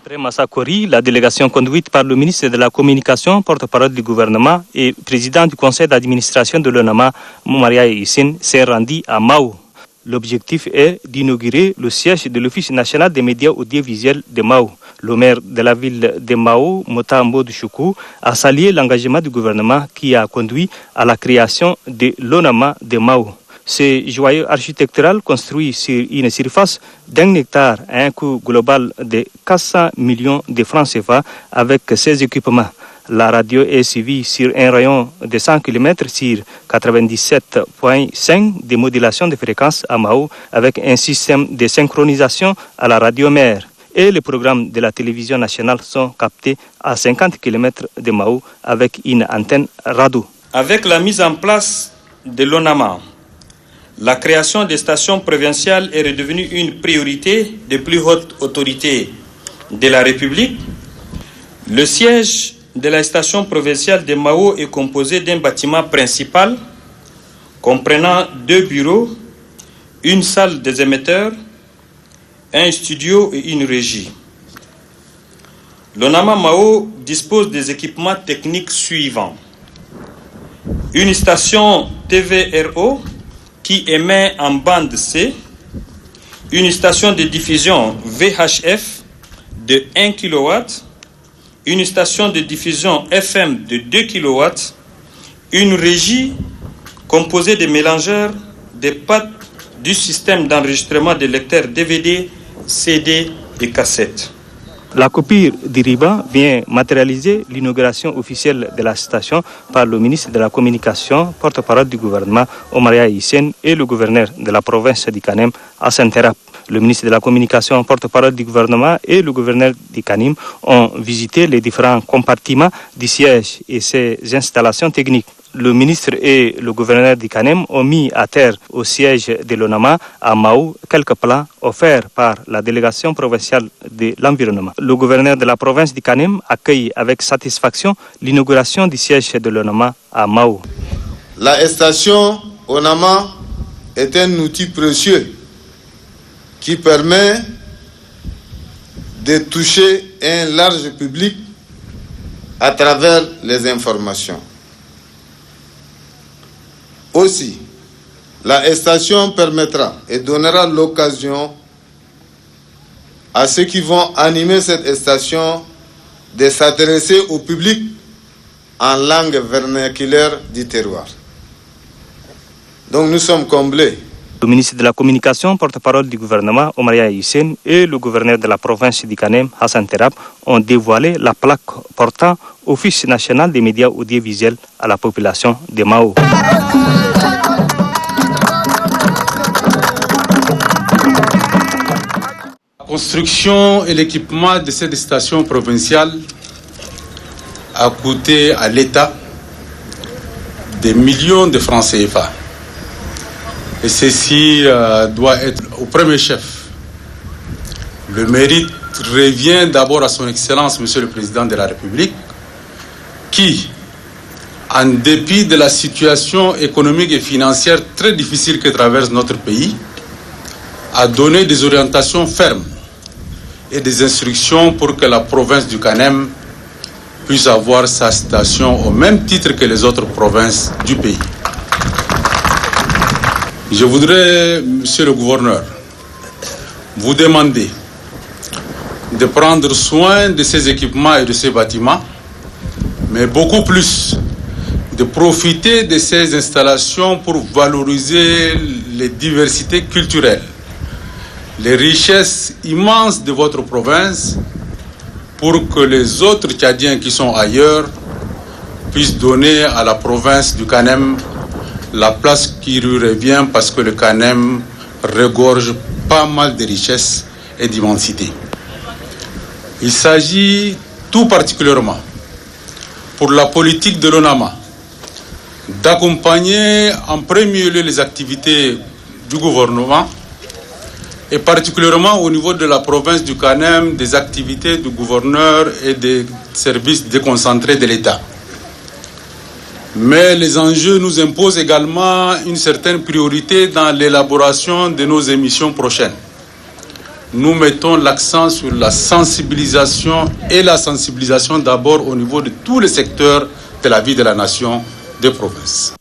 Après Massakori, la délégation conduite par le ministre de la Communication, porte-parole du gouvernement et président du conseil d'administration de l'ONAMA, Moumaria Hissène, s'est rendue à Mao. L'objectif est d'inaugurer le siège de l'Office national des médias audiovisuels de Mao. Le maire de la ville de Mao, Mota Mbodou Choukou, a salué l'engagement du gouvernement qui a conduit à la création de l'ONAMA de Mao. Ce joyau architectural construit sur une surface d'1 hectare à un coût global de 400 millions de francs CFA avec ses équipements. La radio est suivie sur un rayon de 100 km sur 97.5 de modulation de fréquence à Mao avec un système de synchronisation à la radio mère. Et les programmes de la télévision nationale sont captés à 50 km de Mao avec une antenne radio. Avec la mise en place de l'ONAMA, la création des stations provinciales est redevenue une priorité de plus haute autorité de la République. Le siège de la station provinciale de Mao est composé d'un bâtiment principal comprenant 2 bureaux, une salle des émetteurs, un studio et une régie. L'ONAMA Mao dispose des équipements techniques suivants. Une station TVRO qui émet en bande C, une station de diffusion VHF de 1 kW, une station de diffusion FM de 2 kW, une régie composée de mélangeurs, de pattes du système d'enregistrement des lecteurs DVD, CD et cassettes. La coupure d'Iriba vient matérialiser l'inauguration officielle de la station par le ministre de la Communication, porte-parole du gouvernement, Moumaria Hissène, et le gouverneur de la province du Kanem, Hassan Terap. Le ministre de la Communication, porte-parole du gouvernement, et le gouverneur du Kanem ont visité les différents compartiments du siège et ses installations techniques. Le ministre et le gouverneur du Kanem ont mis à terre au siège de l'ONAMA à Mao quelques plans offerts par la délégation provinciale de l'environnement. Le gouverneur de la province du Kanem accueille avec satisfaction l'inauguration du siège de l'ONAMA à Mao. La station ONAMA est un outil précieux qui permet de toucher un large public à travers les informations. Aussi, la station permettra et donnera l'occasion à ceux qui vont animer cette station de s'adresser au public en langue vernaculaire du terroir. Donc nous sommes comblés. Le ministre de la Communication, porte-parole du gouvernement, Moumaria Hissène, et le gouverneur de la province du Kanem, Hassan Terap, ont dévoilé la plaque portant Office national des médias audiovisuels à la population de Mao. La construction et l'équipement de cette station provinciale a coûté à l'État des millions de francs CFA. Et ceci doit être au premier chef. Le mérite revient d'abord à son Excellence, Monsieur le Président de la République, qui, en dépit de la situation économique et financière très difficile que traverse notre pays, a donné des orientations fermes et des instructions pour que la province du Kanem puisse avoir sa station au même titre que les autres provinces du pays. Je voudrais, Monsieur le Gouverneur, vous demander de prendre soin de ces équipements et de ces bâtiments, mais beaucoup plus de profiter de ces installations pour valoriser les diversités culturelles, les richesses immenses de votre province, pour que les autres Tchadiens qui sont ailleurs puissent donner à la province du Kanem la place qui lui revient, parce que le Kanem regorge pas mal de richesses et d'immensité. Il s'agit tout particulièrement pour la politique de l'ONAMA d'accompagner en premier lieu les activités du gouvernement et particulièrement au niveau de la province du Kanem des activités du gouverneur et des services déconcentrés de l'État. Mais les enjeux nous imposent également une certaine priorité dans l'élaboration de nos émissions prochaines. nous mettons l'accent sur la sensibilisation et la sensibilisation d'abord au niveau de tous les secteurs de la vie de la nation, des provinces.